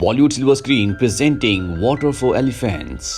Bollywood silver screen presenting water for elephants.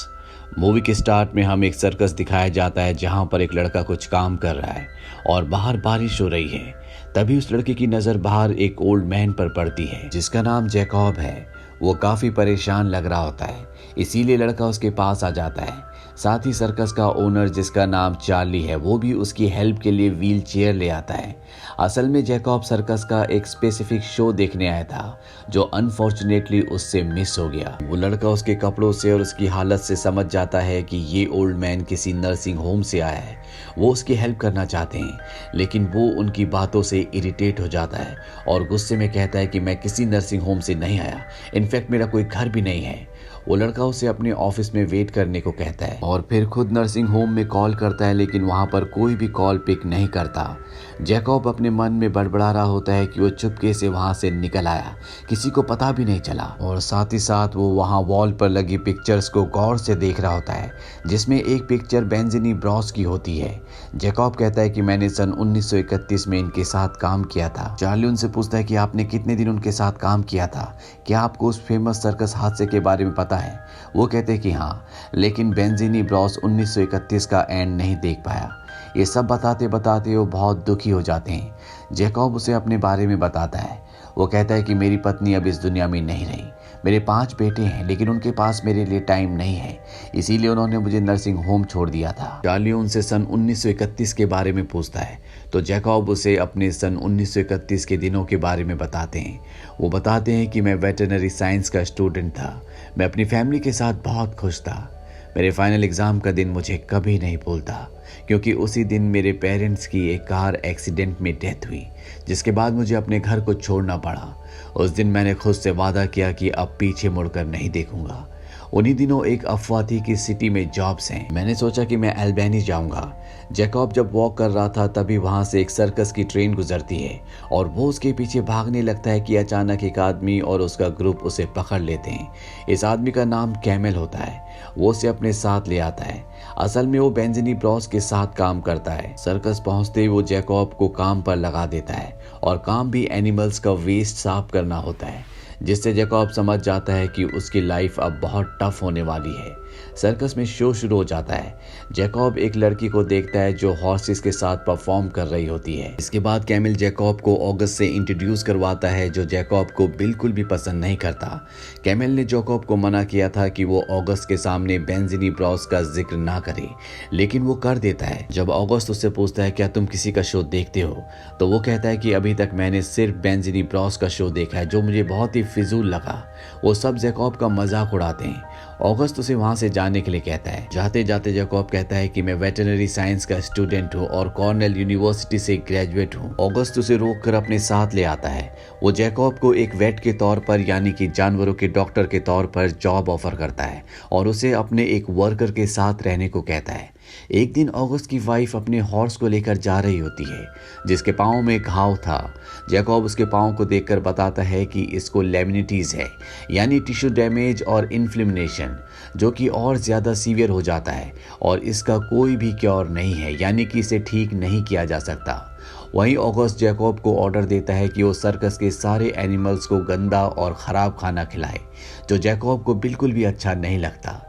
Movie के start में हमें एक सर्कस दिखाया जाता है जहां पर एक लड़का कुछ काम कर रहा है और बाहर बारिश हो रही है। तभी उस लड़के की नज़र बाहर एक ओल्ड मैन पर पड़ती है जिसका नाम जैकब है। वो काफ़ी परेशान लग रहा होता है, इसीलिए लड़का उसके पास आ जाता है। साथ ही सर्कस का ओनर जिसका नाम चार्ली है वो भी उसकी हेल्प के लिए व्हील चेयर ले आता है। असल में जैकब सर्कस का एक स्पेसिफिक शो देखने आया था जो अनफॉर्चुनेटली उससे मिस हो गया। वो लड़का उसके कपड़ों से और उसकी हालत से समझ जाता है कि ये ओल्ड मैन किसी नर्सिंग होम से आया है। वो उसकी हेल्प करना चाहते हैं, लेकिन वो उनकी बातों से इरिटेट हो जाता है और गुस्से में कहता है कि मैं किसी नर्सिंग होम से नहीं आया, इनफैक्ट मेरा कोई घर भी नहीं है। वो लड़का उसे अपने ऑफिस में वेट करने को कहता है और फिर खुद नर्सिंग होम में कॉल करता है, लेकिन वहां पर कोई भी कॉल पिक नहीं करता। जैकब अपने मन में बड़बड़ा रहा होता है कि वो चुपके से वहां से निकल आया, किसी को पता भी नहीं चला। और साथ ही साथ वो वहां वॉल पर लगी पिक्चर्स को गौर से देख रहा होता है जिसमें एक पिक्चर बेंजिनी ब्रॉस की होती है। जैकब कहता है कि मैंने सन 1931 में इनके साथ काम किया था। चार्ली उनसे पूछता है कि आपने कितने दिन उनके साथ काम किया था, क्या आपको उस फेमस सर्कस हादसे के बारे में पता है? वो कहते हैं कि हाँ, लेकिन बेंजिनी ब्रॉस 1931 का एंड नहीं देख पाया। ये सब बताते बताते वो बहुत दुखी हो जाते हैं। जैकब उसे अपने बारे में बताता है। वो कहता है कि मेरी पत्नी अब इस दुनिया में नहीं रही, मेरे 5 बेटे हैं, लेकिन उनके पास मेरे लिए टाइम नहीं है, इसीलिए उन्होंने मुझे नर्सिंग होम छोड़ दिया था। चार्ली उनसे सन 1931 के बारे में पूछता है तो जैकब उसे अपने सन 1931 के दिनों के बारे में बताते हैं। वो बताते हैं कि मैं वेटरनरी साइंस का स्टूडेंट था, मैं अपनी फैमिली के साथ बहुत खुश था। मेरे फाइनल एग्ज़ाम का दिन मुझे कभी नहीं भूलता, क्योंकि उसी दिन मेरे पेरेंट्स की एक कार एक्सीडेंट में डेथ हुई, जिसके बाद मुझे अपने घर को छोड़ना पड़ा। उस दिन मैंने खुद से वादा किया कि अब पीछे मुड़कर नहीं देखूंगा। उन्हीं दिनों एक अफवाह थी कि सिटी में जॉब्स हैं। मैंने सोचा कि मैं अल्बानी जाऊंगा। जैकब जब वॉक कर रहा था तभी वहां से एक सर्कस की ट्रेन गुजरती है और वो उसके पीछे भागने लगता है कि अचानक एक आदमी और उसका ग्रुप उसे पकड़ लेते हैं। इस आदमी का नाम कैमल होता है। वो उसे अपने साथ ले आता है। असल में वो बेंजिनी ब्रॉस के साथ काम करता है। सर्कस पहुंचते ही वो जैकब को काम पर लगा देता है और काम भी एनिमल्स का वेस्ट साफ करना होता है, जिससे जैकब समझ जाता है कि उसकी लाइफ अब बहुत टफ होने वाली है। सर्कस में शो शुरू हो जाता है। जैकब एक लड़की को देखता है जो हॉर्सेस के साथ परफॉर्म कर रही होती है। इसके बाद कैमिल जैकब को ऑगस्ट से इंट्रोड्यूस करवाता है जो जैकब को बिल्कुल भी पसंद नहीं करता। कैमिल ने जैकब को मना किया था कि वो ऑगस्ट के सामने बेंजिनी ब्रॉस का जिक्र ना करे, लेकिन वो कर देता है। जब ऑगस्ट उससे पूछता है क्या तुम किसी का शो देखते हो, तो वो कहता है कि अभी तक मैंने सिर्फ बेंजिनी ब्रॉस का शो देखा है जो मुझे बहुत ही फिजूल लगा। वो सब जैकब का मजाक उड़ाते हैं। ऑगस्ट उसे वहां से जाने के लिए कहता है। जाते जाते जैकब कहता है कि मैं वेटरनरी साइंस का स्टूडेंट हूँ और कॉर्नेल यूनिवर्सिटी से ग्रेजुएट हूँ। ऑगस्ट उसे रोककर अपने साथ ले आता है। वो जैकब को एक वेट के तौर पर, यानी कि जानवरों के डॉक्टर के तौर पर जॉब ऑफर करता है और उसे अपने एक वर्कर के साथ रहने को कहता है। एक दिन ऑगस्ट की वाइफ अपने हॉर्स को लेकर जा रही होती है जिसके पाँव में घाव था। जैकब उसके पाँव को देखकर बताता है कि इसको लेमिनिटीज है, यानी टिश्यू डैमेज और इन्फ्लेमेशन, जो कि और ज़्यादा सीवियर हो जाता है और इसका कोई भी क्योर नहीं है, यानी कि इसे ठीक नहीं किया जा सकता। वहीं ऑगस्ट जैकब को ऑर्डर देता है कि वो सर्कस के सारे एनिमल्स को गंदा और ख़राब खाना खिलाए, जो जैकब को बिल्कुल भी अच्छा नहीं लगता।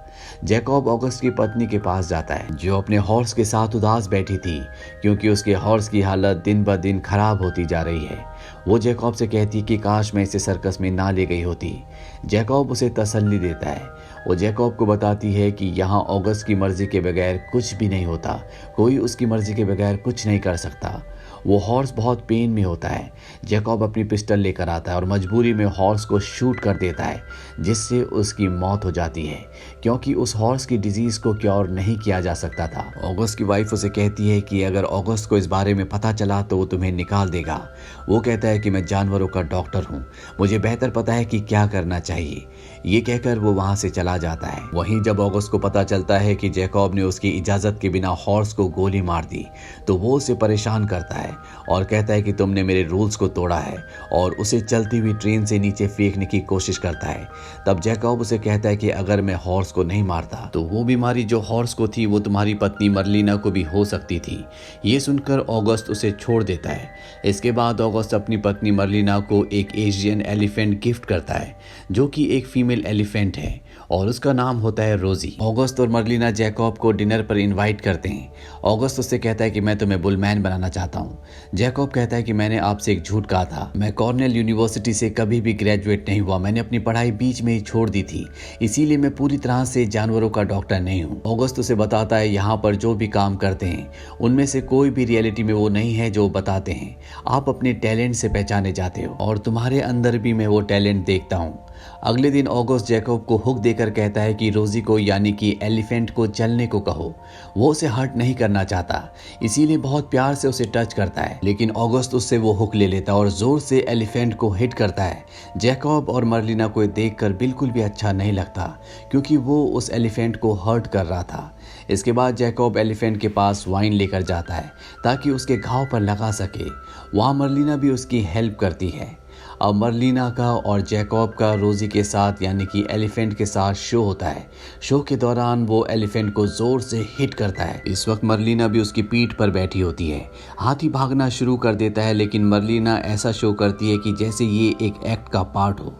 जैकब ऑगस्ट की पत्नी के पास जाता है जो अपने हॉर्स के साथ उदास बैठी थी क्योंकि उसके हॉर्स की हालत दिन ब दिन खराब होती जा रही है। वो जैकब से कहती कि काश मैं इसे सर्कस में ना ले गई होती। जैकब उसे तसल्ली देता है। वो जैकब को बताती है कि यहाँ ऑगस्ट की मर्जी के बगैर कुछ भी नहीं होता, कोई उसकी मर्जी के बगैर कुछ नहीं कर सकता। वो हॉर्स बहुत पेन में होता है। जैकब अपनी पिस्टल लेकर आता है और मजबूरी में हॉर्स को शूट कर देता है, जिससे उसकी मौत हो जाती है क्योंकि उस हॉर्स की डिजीज को क्योर नहीं किया जा सकता था। ऑगस्ट की वाइफ उसे कहती है कि अगर ऑगस्ट को इस बारे में पता चला तो वो तुम्हें निकाल देगा। वो कहता है कि मैं जानवरों का डॉक्टर हूँ, मुझे बेहतर पता है कि क्या करना चाहिए। ये कहकर वो वहां से चला जाता है। वहीं जब ऑगस्ट को पता चलता है कि जैकब ने उसकी इजाजत के बिना हॉर्स को गोली मार दी तो वो उसे परेशान करता है। और कहता है कि तुमने मेरे रूल्स को तोड़ा है, और उसे चलती हुई ट्रेन से नीचे फेंकने की कोशिश करता है। तब जैकब उसे कहता है कि अगर मैं हॉर्स को नहीं मारता तो वो बीमारी जो हॉर्स को थी वो तुम्हारी पत्नी मर्लिना को भी हो सकती थी। ये सुनकर ऑगस्ट उसे छोड़ देता है। इसके बाद ऑगस्ट अपनी पत्नी मर्लिना को एक एशियन एलिफेंट गिफ्ट करता है, जो कि एक फीमेल एलिफेंट है और उसका नाम होता है रोजी। ऑगस्ट और मर्लिना जैकब को डिनर पर इनवाइट करते हैं। ऑगस्ट उससे कहता है कि मैं तुम्हें बुलमैन बनाना चाहता हूँ। जैकब कहता है कि मैंने आपसे एक झूठ कहा था, मैं कॉर्नेल यूनिवर्सिटी से कभी भी ग्रेजुएट नहीं हुआ, मैंने अपनी पढ़ाई बीच में ही छोड़ दी थी, इसीलिए मैं पूरी तरह से जानवरों का डॉक्टर नहीं हूँ। ऑगस्ट उसे बताता है यहाँ पर जो भी काम करते हैं उनमें से कोई भी रियलिटी में वो नहीं है जो बताते हैं। आप अपने टैलेंट से पहचाने जाते हो और तुम्हारे अंदर भी मैं वो टैलेंट देखता हूँ। अगले दिन ऑगस्ट जैकब को हुक देकर कहता है कि रोजी को यानी कि एलिफेंट को चलने को कहो। वो उसे हर्ट नहीं करना चाहता, इसीलिए बहुत प्यार से उसे टच करता है, लेकिन ऑगस्ट उससे वो हुक ले लेता है और जोर से एलिफेंट को हिट करता है। जैकब और मर्लिना को देखकर बिल्कुल भी अच्छा नहीं लगता, क्योंकि वो उस एलिफेंट को हर्ट कर रहा था। इसके बाद जैकब एलिफेंट के पास वाइन लेकर जाता है ताकि उसके घाव पर लगा सके। वहाँ मर्लिना भी उसकी हेल्प करती है। अब मर्लिना का और जैकब का रोजी के साथ यानी कि एलिफेंट के साथ शो होता है। शो के दौरान वो एलिफेंट को जोर से हिट करता है। इस वक्त मर्लिना भी उसकी पीठ पर बैठी होती है। हाथी भागना शुरू कर देता है, लेकिन मर्लिना ऐसा शो करती है कि जैसे ये एक एक्ट का पार्ट हो।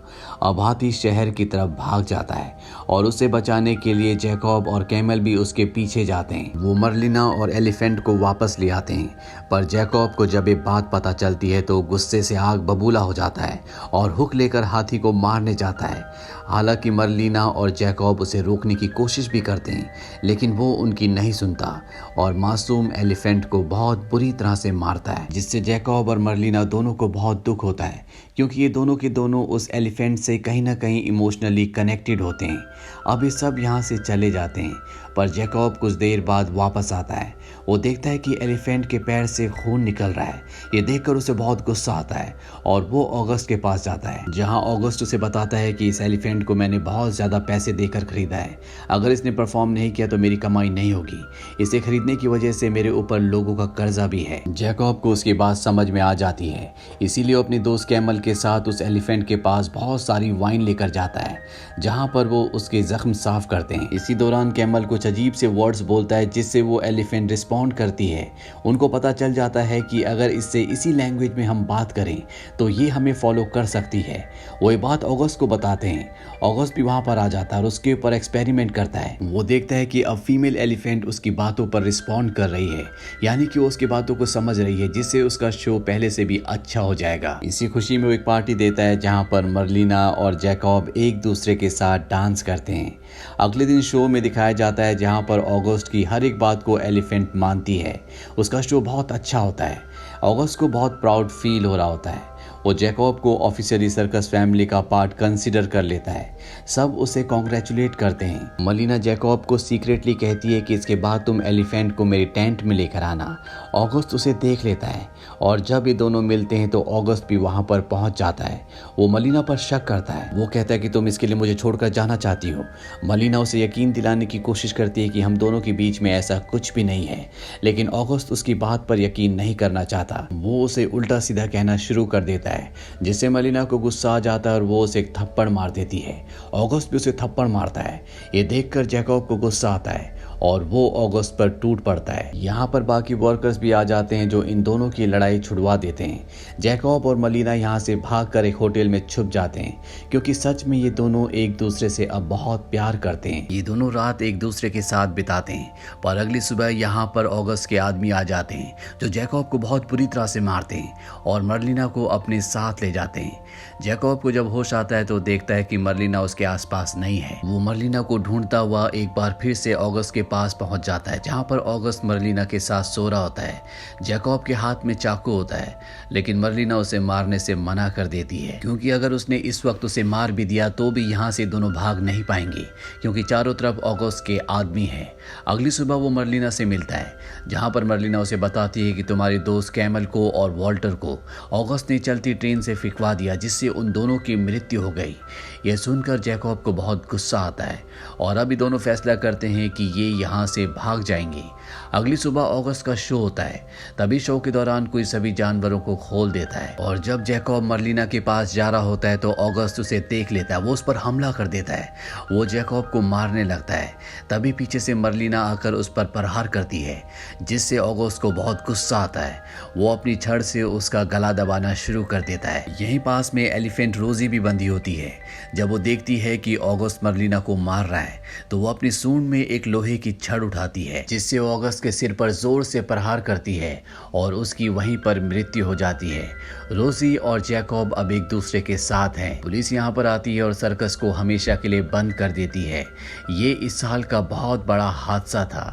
अब हाथी शहर की तरफ भाग जाता है और उसे बचाने के लिए जैकब और कैमल भी उसके पीछे जाते हैं। वो मर्लिना और एलिफेंट को वापस ले आते हैं, पर जैकब को जब ये बात पता चलती है तो गुस्से से आग बबूला हो जाता है और हुक लेकर हाथी को मारने जाता है। हालांकि मर्लिना और जैकब उसे रोकने की कोशिश भी करते हैं, लेकिन वो उनकी नहीं सुनता और मासूम एलिफेंट को बहुत बुरी तरह से मारता है, जिससे जैकब और मर्लिना दोनों को बहुत दुख होता है, क्योंकि ये दोनों के दोनों उस एलिफेंट से कहीं ना कहीं इमोशनली कनेक्टेड होते हैं। अब ये सब यहाँ से चले जाते हैं, पर जैकब कुछ देर बाद वापस आता है। वो देखता है कि एलिफेंट के पैर से खून निकल रहा है। ये देखकर उसे बहुत गुस्सा आता है और वो ऑगस्ट के पास जाता है, जहां ऑगस्ट उसे बताता है कि इस एलिफेंट को मैंने बहुत ज़्यादा पैसे देकर खरीदा है। अगर इसने परफॉर्म नहीं किया तो मेरी कमाई नहीं होगी। इसे खरीदने की वजह से मेरे ऊपर लोगों का कर्जा भी है। जैकब को उसकी बात समझ में आ जाती है, इसीलिए अपने दोस्त कैमल के साथ उस एलिफेंट के पास बहुत सारी वाइन लेकर जाता है, जहाँ पर वो उसके जख्म साफ करते हैं। इसी दौरान कैमल कुछ अजीब से वर्ड्स बोलता है, जिससे वो एलिफेंट रिस्पॉन्ड करती है। उनको पता चल जाता है कि अगर इससे इसी लैंग्वेज में हम बात करें तो ये हमें फॉलो कर सकती है। वो ये बात ऑगस्ट को बताते हैं। ऑगस्ट भी वहां पर आ जाता है और उसके ऊपर एक्सपेरिमेंट करता है। वो देखता है कि अब फीमेल एलिफेंट उसकी बातों पर रिस्पॉन्ड कर रही है, यानी कि वो उसकी बातों को समझ रही है, जिससे उसका शो पहले से भी अच्छा हो जाएगा। इसी खुशी में वो एक पार्टी देता है जहां पर मर्लिना और जैकब एक दूसरे के साथ डांस करते हैं। अगले दिन शो में दिखाया जाता है जहां पर ऑगस्ट की हर एक बात को एलिफेंट मानती है। उसका शो बहुत अच्छा होता है। ऑगस्ट को बहुत प्राउड फील हो रहा होता है। वो जैकब को ऑफिशियली सर्कस फैमिली का पार्ट कंसीडर कर लेता है। सब उसे कॉन्ग्रेचुलेट करते हैं। मर्लिना जैकब को सीक्रेटली कहती है कि इसके बाद तुम एलिफेंट को मेरे टेंट में लेकर आना। ऑगस्ट उसे देख लेता है और जब ये दोनों मिलते हैं तो ऑगस्ट भी वहां पर पहुंच जाता है। वो मर्लिना पर शक करता है। वो कहता है कि तुम इसके लिए मुझे छोड़कर जाना चाहती हो। मर्लिना उसे यकीन दिलाने की कोशिश करती है कि हम दोनों के बीच में ऐसा कुछ भी नहीं है, लेकिन ऑगस्ट उसकी बात पर यकीन नहीं करना चाहता। वो उसे उल्टा सीधा कहना शुरू कर देता है, जिससे मर्लिना को गुस्सा आ जाता है और वो उसे एक थप्पड़ मार देती है। ऑगस्ट भी उसे थप्पड़ मारता है। ये देखकर जैकब को गुस्सा आता है और वो ऑगस्ट पर टूट पड़ता है। यहाँ पर बाकी वर्कर्स भी आ जाते हैं जो इन दोनों की लड़ाई छुड़वा देते हैं। जैकब और मर्लिना यहाँ से भागकर एक होटल में छुप जाते हैं, क्योंकि सच में ये दोनों एक दूसरे से अब बहुत प्यार करते हैं। ये दोनों रात एक दूसरे के साथ बिताते हैं, पर अगली सुबह यहाँ पर ऑगस्ट के आदमी आ जाते हैं जो जैकब को बहुत बुरी तरह से मारते हैं और मर्लिना को अपने साथ ले जाते हैं। जैकब को जब होश आता है तो देखता है कि मर्लिना उसके आसपास नहीं है। वो मर्लिना को ढूंढता हुआ एक बार फिर से ऑगस्ट के पास पहुंच जाता है, जहां पर ऑगस्ट मर्लिना के साथ सो रहा होता है। जैकब के हाथ में चाकू होता है, लेकिन मर्लिना उसे मारने से मना कर देती है, क्योंकि अगर उसने इस वक्त उसे मार भी दिया तो भी यहाँ से दोनों भाग नहीं पाएंगे, क्योंकि चारों तरफ ऑगस्ट के आदमी हैं। अगली सुबह वो मर्लिना से मिलता है, जहां पर मर्लिना उसे बताती है कि तुम्हारे दोस्त कैमल को और वॉल्टर को ऑगस्ट ने चलती ट्रेन से फिकवा दिया, जिससे उन दोनों की मृत्यु हो गई। यह सुनकर जैकब को बहुत गुस्सा आता है और अभी दोनों फैसला करते हैं कि ये यहाँ से भाग जाएंगे। अगली सुबह ऑगस्ट का शो होता है। तभी शो के दौरान कोई सभी जानवरों को खोल देता है और जब जैकब मर्लिना के पास जा रहा होता है तो ऑगस्ट उसे देख लेता है। वो उस पर हमला कर देता है। वो जैकब को मारने लगता है। तभी पीछे से मर्लिना आकर उस पर प्रहार करती है, जिससे ऑगस्ट को बहुत गुस्सा आता है। वो अपनी छड़ से उसका गला दबाना शुरू कर देता है। यहीं पास में एलिफेंट रोजी भी बंधी होती है। जब वो देखती है कि ऑगस्ट मर्लिना को मार रहा है तो वो अपनी सूंड में एक लोहे की छड़ उठाती है, जिससे ऑगस्ट के सिर पर जोर से प्रहार करती है और उसकी वहीं पर मृत्यु हो जाती है। रोजी और जैकब अब एक दूसरे के साथ हैं। पुलिस यहाँ पर आती है और सर्कस को हमेशा के लिए बंद कर देती है। ये इस साल का बहुत बड़ा हादसा था।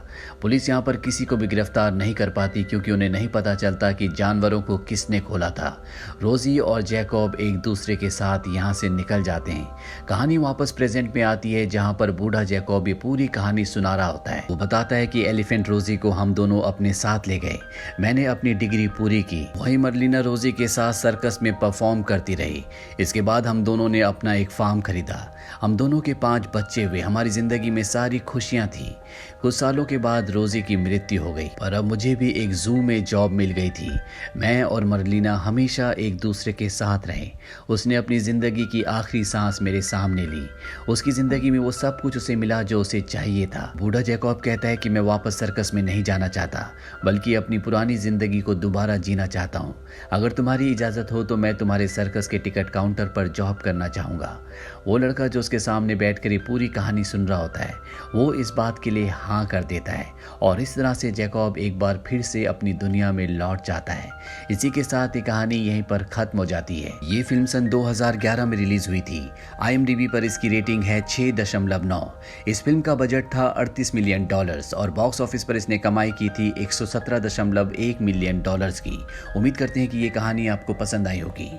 पुलिस यहाँ पर किसी को भी गिरफ्तार नहीं कर पाती क्योंकि उन्हें नहीं पता चलता कि जानवरों को किसने खोला था। रोजी और जैकब एक दूसरे के साथ यहाँ से निकल जाते हैं। कहानी वापस प्रेजेंट में आती है, जहाँ पर बूढ़ा जैकब ये पूरी कहानी सुना रहा होता है। वो बताता है कि एलिफेंट रोजी को हम दोनों अपने साथ ले गए। मैंने अपनी डिग्री पूरी की। वही मर्लिना रोजी के साथ सर्कस में परफॉर्म करती रही। इसके बाद हम दोनों ने अपना एक फार्म खरीदा। हम दोनों के 5 बच्चे हुए। हमारी जिंदगी में सारी खुशियां थी। कुछ सालों के बाद रोजी की मृत्यु हो गई, पर अब मुझे भी एक जू में जॉब मिल गई थी। मैं और मर्लिना हमेशा एक दूसरे के साथ रहे। उसने अपनी जिंदगी की आखिरी सांस मेरे सामने ली। उसकी जिंदगी में वो सब कुछ उसे मिला जो उसे चाहिए था। बूढ़ा जैकब कहता है कि मैं वापस सर्कस में नहीं जाना चाहता, बल्कि अपनी पुरानी जिंदगी को दोबारा जीना चाहता हूँ। अगर तुम्हारी इजाजत हो तो मैं तुम्हारे सर्कस के टिकट काउंटर पर जॉब करना चाहूँगा। वो लड़का जो उसके सामने बैठकर ये पूरी कहानी सुन रहा होता है, वो इस बात के लिए हाँ कर देता है और इस तरह से जैकब एक बार फिर से अपनी दुनिया में लौट जाता है। इसी के साथ ये कहानी यहीं पर खत्म हो जाती है। ये फिल्म सन 2011 में रिलीज हुई थी। IMDb पर इसकी रेटिंग है 6.9। इस फिल्म का बजट था $38 मिलियन और बॉक्स ऑफिस पर इसने कमाई की थी $117.1 मिलियन की। उम्मीद करते हैं कि ये कहानी आपको पसंद आई होगी।